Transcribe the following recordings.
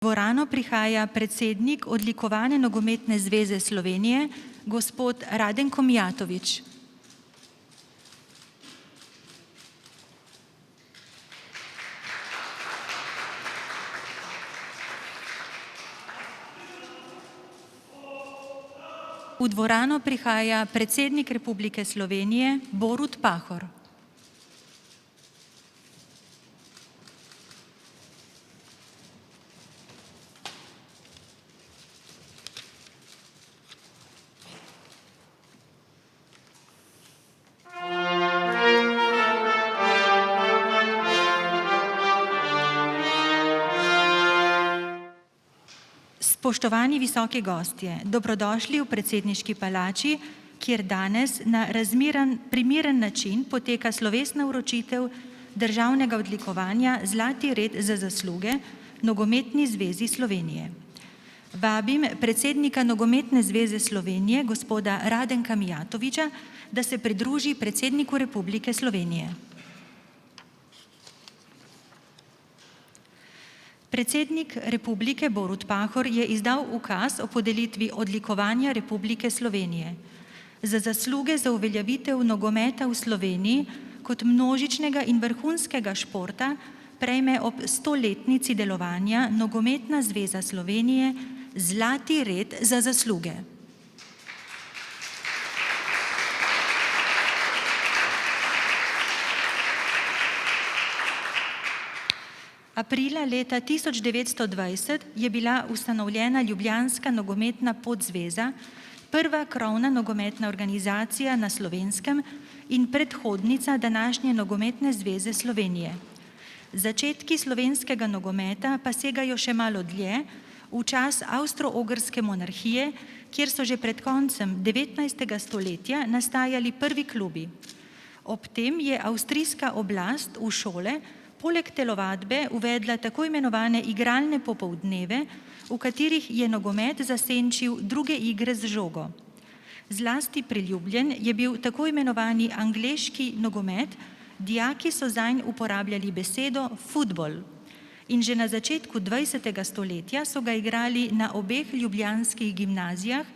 V dvorano prihaja predsednik Odlikovane nogometne zveze Slovenije, gospod Radenko Mijatović. V dvorano prihaja predsednik Republike Slovenije, Borut Pahor. Spoštovani visoki gostje, dobrodošli v predsedniški palači, kjer danes na primeren način poteka slovesna vročitev državnega odlikovanja Zlati red za zasluge Nogometni zvezi Slovenije. Vabim predsednika Nogometne zveze Slovenije, gospoda Radenka Mijatovića, da se pridruži predsedniku Republike Slovenije. Predsednik Republike Borut Pahor je izdal ukaz o podelitvi odlikovanja Republike Slovenije. Za zasluge za uveljavitev nogometa v Sloveniji kot množičnega in vrhunskega športa prejme ob 100-letnici delovanja Nogometna zveza Slovenije Zlati red za zasluge. Aprila leta 1920 je bila ustanovljena Ljubljanska nogometna podzveza, prva krovna nogometna organizacija na Slovenskem in predhodnica današnje Nogometne zveze Slovenije. Začetki slovenskega nogometa pa segajo še malo dlje, v čas Avstro-Ogrske monarhije, kjer so že pred koncem 19. stoletja nastajali prvi klubi. Ob tem je avstrijska oblast v šole poleg telovadbe uvedla tako imenovane igralne popoldneve, v katerih je nogomet zasenčil druge igre z žogo. Zlasti priljubljen je bil tako imenovani angleški nogomet, dijaki so zanj uporabljali besedo futbol. In že na začetku 20. stoletja so ga igrali na obeh ljubljanskih gimnazijah,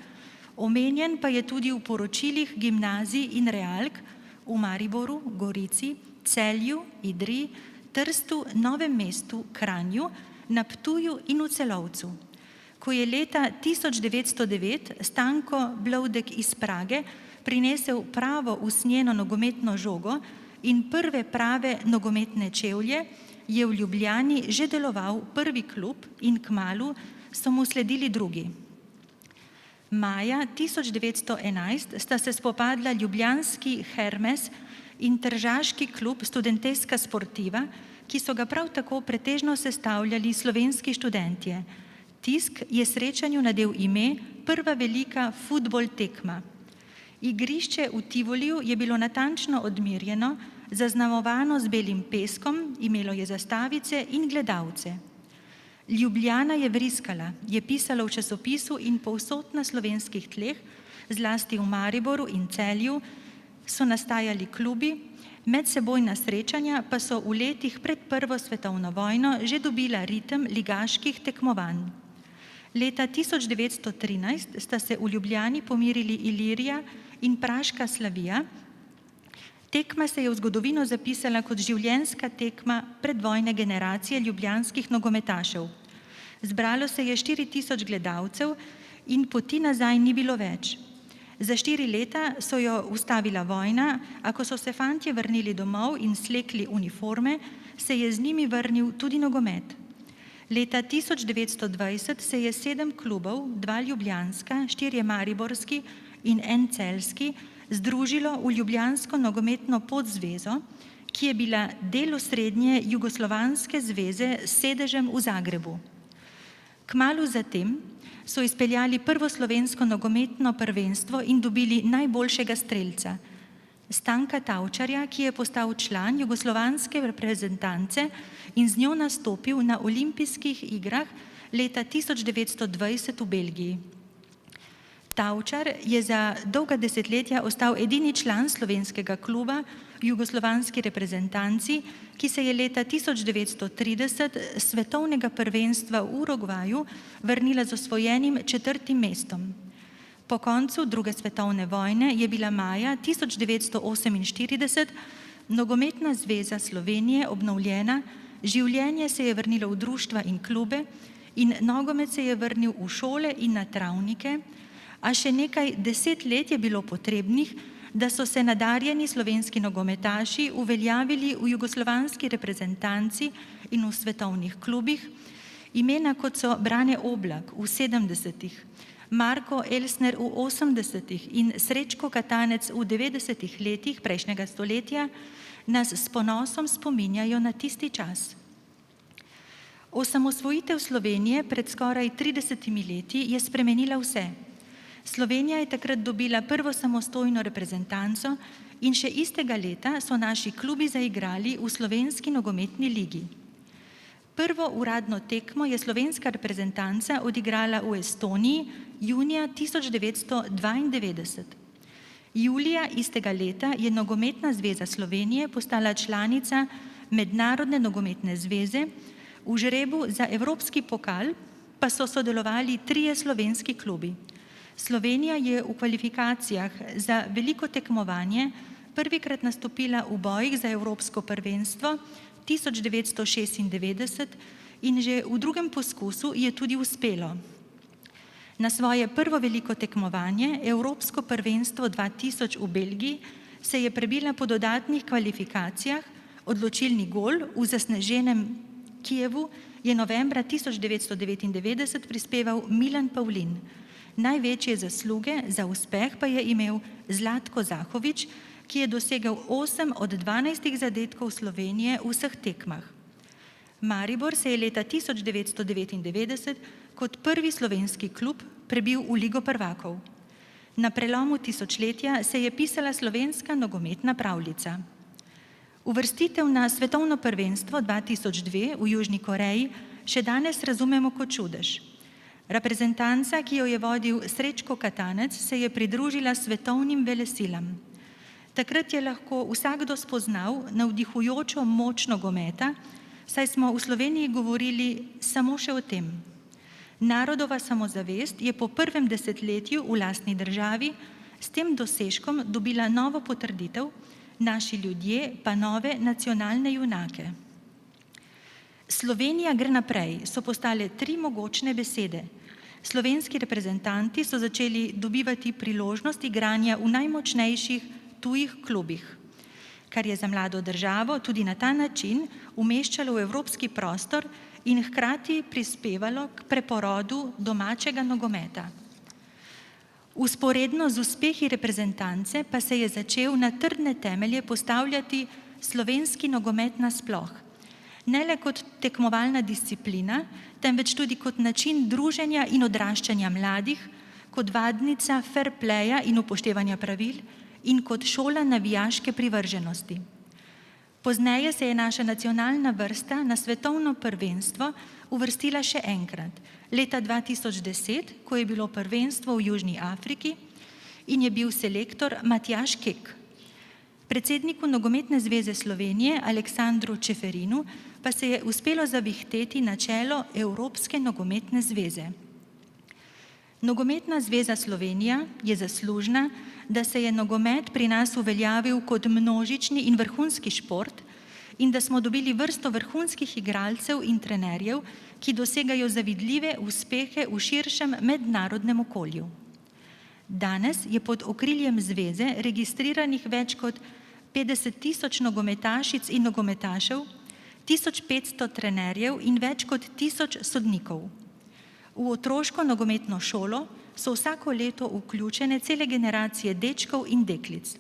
omenjen pa je tudi v poročilih gimnazij in realk v Mariboru, Gorici, Celju, Idriji, Trstu, Novem mestu, Kranju, na Ptuju in v Celovcu. Ko je leta 1909 Stanko Blovdek iz Prage prinesel pravo usnjeno nogometno žogo in prve prave nogometne čevlje, je v Ljubljani že deloval prvi klub in kmalu so mu sledili drugi. Maja 1911 sta se spopadla ljubljanski Hermes in tržaški klub Studenteska sportiva, ki so ga prav tako pretežno sestavljali slovenski študentje. Tisk je srečanju nadel ime Prva velika futbol tekma. Igrišče v Tivoliju je bilo natančno odmerjeno, zaznamovano z belim peskom, imelo je zastavice in gledalce. Ljubljana je vriskala, je pisalo v časopisu in povsod na slovenskih tleh, zlasti v Mariboru in Celju, so nastajali klubi, medsebojna srečanja pa so v letih pred Prvo svetovno vojno že dobila ritem ligaških tekmovanj. Leta 1913 sta se v Ljubljani pomirili Ilirija in praška Slavija. Tekma se je v zgodovino zapisala kot življenjska tekma predvojne generacije ljubljanskih nogometašev. Zbralo se je 4000 gledalcev in poti nazaj ni bilo več. Za 4 leta so jo ustavila vojna, a ko so se fantje vrnili domov in slekli uniforme, se je z njimi vrnil tudi nogomet. Leta 1920 se je 7 klubov, 2 ljubljanska, 4 mariborski in 1 celjski, združilo v Ljubljansko nogometno podzvezo, ki je bila del osrednje Jugoslovanske zveze s sedežem v Zagrebu. Kmalu zatem so izpeljali prvo slovensko nogometno prvenstvo in dobili najboljšega strelca, Stanka Tavčarja, ki je postal član jugoslovanske reprezentance in z njo nastopil na olimpijskih igrah leta 1920 v Belgiji. Tavčar je za dolga desetletja ostal edini član slovenskega kluba v jugoslovanski reprezentanci, ki se je leta 1930 svetovnega prvenstva v Urugvaju vrnila z osvojenim 4. mestom. Po koncu druge svetovne vojne je bila maja 1948 Nogometna zveza Slovenije obnovljena, življenje se je vrnilo v društva in klube in nogomet se je vrnil v šole in na travnike, a še nekaj 10 let je bilo potrebnih, da so se nadarjeni slovenski nogometaši uveljavili v jugoslovanski reprezentanci in v svetovnih klubih, imena kot so Brane Oblak v 70-ih, Marko Elsner v 80-ih in Srečko Katanec v 90-ih letih prejšnjega stoletja nas s ponosom spominjajo na tisti čas. Osamosvojitev Slovenije pred skoraj 30 leti je spremenila vse. Slovenija je takrat dobila prvo samostojno reprezentanco in še istega leta so naši klubi zaigrali v slovenski nogometni ligi. Prvo uradno tekmo je slovenska reprezentanca odigrala v Estoniji junija 1992. Julija istega leta je Nogometna zveza Slovenije postala članica Mednarodne nogometne zveze, v žrebu za evropski pokal pa so sodelovali 3 slovenski klubi. Slovenija je v kvalifikacijah za veliko tekmovanje prvikrat nastopila v bojih za evropsko prvenstvo 1996 in že v drugem poskusu je tudi uspelo. Na svoje prvo veliko tekmovanje, Evropsko prvenstvo 2000 v Belgiji, se je prebila po dodatnih kvalifikacijah, odločilni gol v zasneženem Kijevu je novembra 1999 prispeval Milan Pavlin. Največje zasluge za uspeh pa je imel Zlatko Zahovič, ki je dosegel 8 od 12 zadetkov Slovenije v vseh tekmah. Maribor se je leta 1999 kot prvi slovenski klub prebil v Ligo prvakov. Na prelomu tisočletja se je pisala slovenska nogometna pravljica. Uvrstitev na svetovno prvenstvo 2002 v Južni Koreji še danes razumemo kot čudež. Reprezentanca, ki jo je vodil Srečko Katanec, se je pridružila svetovnim velesilam. Takrat je lahko vsakdo spoznal navdihujočo moč nogometa, saj smo v Sloveniji govorili samo še o tem. Narodova samozavest je po prvem desetletju v lastni državi s tem dosežkom dobila novo potrditev, naši ljudje pa nove nacionalne junake. Slovenija gre naprej, so postale 3 mogočne besede. Slovenski reprezentanti so začeli dobivati priložnost igranja v najmočnejših tujih klubih, kar je za mlado državo tudi na ta način umeščalo v evropski prostor in hkrati prispevalo k preporodu domačega nogometa. Vzporedno z uspehi reprezentance pa se je začel na trdne temelje postavljati slovenski nogomet nasploh. Ne le kot tekmovalna disciplina, temveč tudi kot način druženja in odraščanja mladih, kot vadnica fair playa in upoštevanja pravil in kot šola navijaške privrženosti. Pozneje se je naša nacionalna vrsta na svetovno prvenstvo uvrstila še enkrat, leta 2010, ko je bilo prvenstvo v Južni Afriki in je bil selektor Matjaž Kek. Predsedniku Nogometne zveze Slovenije Aleksandru Čeferinu pa se je uspelo zavihteti na čelo Evropske nogometne zveze. Nogometna zveza Slovenija je zaslužna, da se je nogomet pri nas uveljavil kot množični in vrhunski šport in da smo dobili vrsto vrhunskih igralcev in trenerjev, ki dosegajo zavidljive uspehe v širšem mednarodnem okolju. Danes je pod okriljem zveze registriranih več kot 50 000 nogometašic in nogometašev, 1500 trenerjev in več kot 1000 sodnikov. V otroško nogometno šolo so vsako leto vključene cele generacije dečkov in deklic.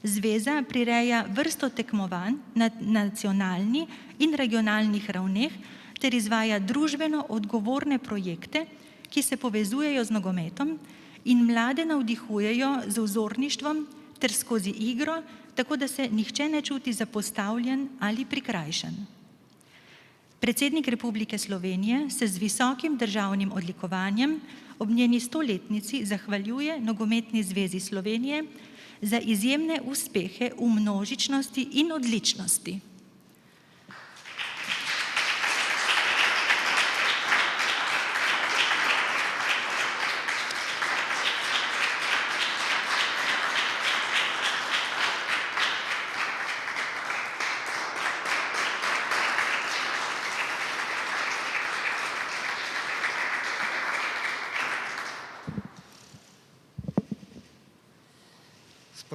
Zveza prireja vrsto tekmovanj na nacionalni in regionalnih ravneh ter izvaja družbeno odgovorne projekte, ki se povezujejo z nogometom in mlade navdihujejo z vzorništvom ter skozi igro, tako da se nihče ne čuti zapostavljen ali prikrajšan. Predsednik Republike Slovenije se z visokim državnim odlikovanjem ob njeni 100-letnici zahvaljuje Nogometni zvezi Slovenije za izjemne uspehe v množičnosti in odličnosti.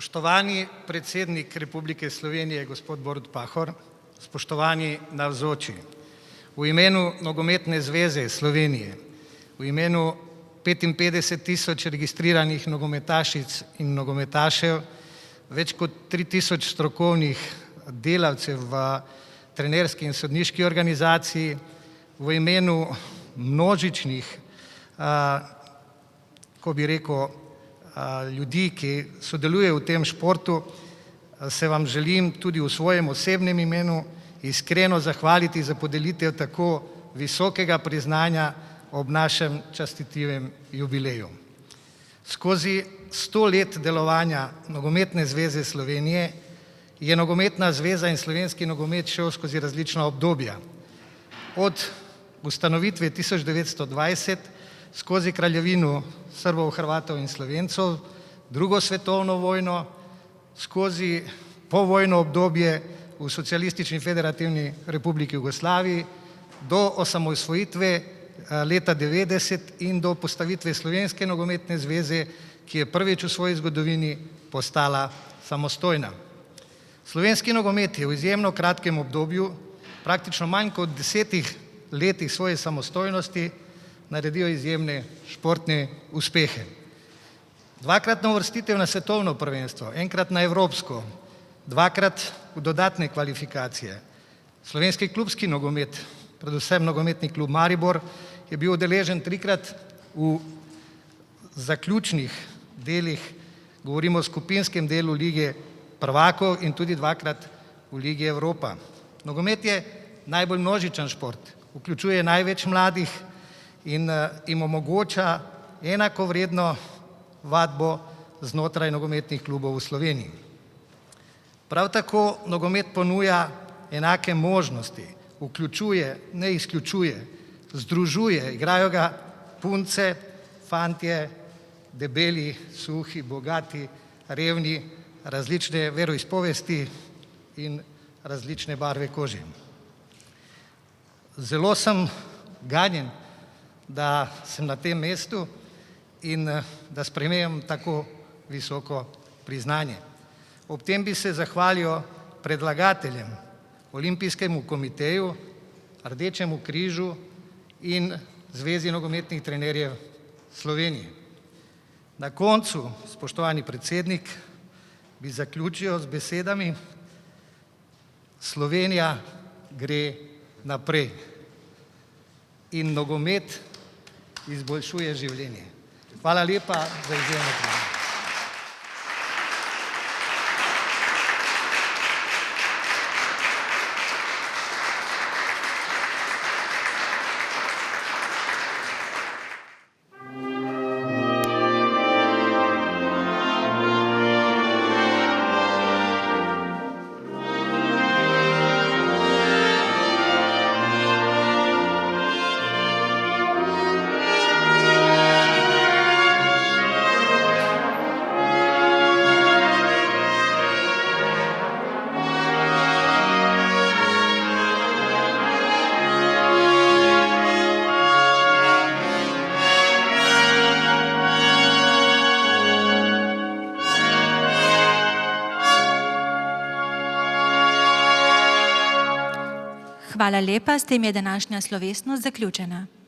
Spoštovani predsednik Republike Slovenije, gospod Borut Pahor, spoštovani navzoči, v imenu Nogometne zveze Slovenije, v imenu 55.000 registriranih nogometašic in nogometašev, več kot 3.000 strokovnih delavcev v trenerski in sodniški organizaciji, v imenu množičnih, ko bi rekel, ljudi, ki sodelujejo v tem športu, se vam želim tudi v svojem osebnem imenu iskreno zahvaliti za podelitev tako visokega priznanja ob našem častitljivem jubileju. Skozi 100 let delovanja Nogometne zveze Slovenije je Nogometna zveza in slovenski nogomet šel skozi različna obdobja. Od ustanovitve 1920 skozi kraljevino Srbov, Hrvatov in Slovencov, drugo svetovno vojno, skozi povojno obdobje v Socialistični federativni republiki Jugoslaviji do osamosvojitve leta 90 in do postavitve Slovenske nogometne zveze, ki je prvič v svoji zgodovini postala samostojna. Slovenski nogomet je v izjemno kratkem obdobju, praktično manj kot 10 letih svoje samostojnosti, naredijo izjemne športne uspehe. Dvakratna uvrstitev na svetovno prvenstvo, enkrat na evropsko, dvakrat v dodatne kvalifikacije. Slovenski klubski nogomet, predvsem nogometni klub Maribor, je bil udeležen 3-krat v zaključnih delih, govorimo o skupinskem delu Lige prvakov in tudi 2-krat v Ligi Evropa. Nogomet je najbolj množičen šport, vključuje največ mladih in jim omogoča enakovredno vadbo znotraj nogometnih klubov v Sloveniji. Prav tako nogomet ponuja enake možnosti, vključuje, ne izključuje, združuje, igrajo ga punce, fantje, debeli, suhi, bogati, revni, različne veroizpovesti in različne barve kože. Zelo sem ganjen, da sem na tem mestu in da sprejemam tako visoko priznanje. Ob tem bi se zahvalil predlagateljem, Olimpijskemu komiteju, Rdečemu križu in Zvezi nogometnih trenerjev Slovenije. Na koncu, spoštovani predsednik, bi zaključil z besedami: Slovenija gre naprej in nogomet izboljšuje življenje. Hvala lepa za izjemno priznanje. Hvala lepa, s tem je današnja slovesnost zaključena.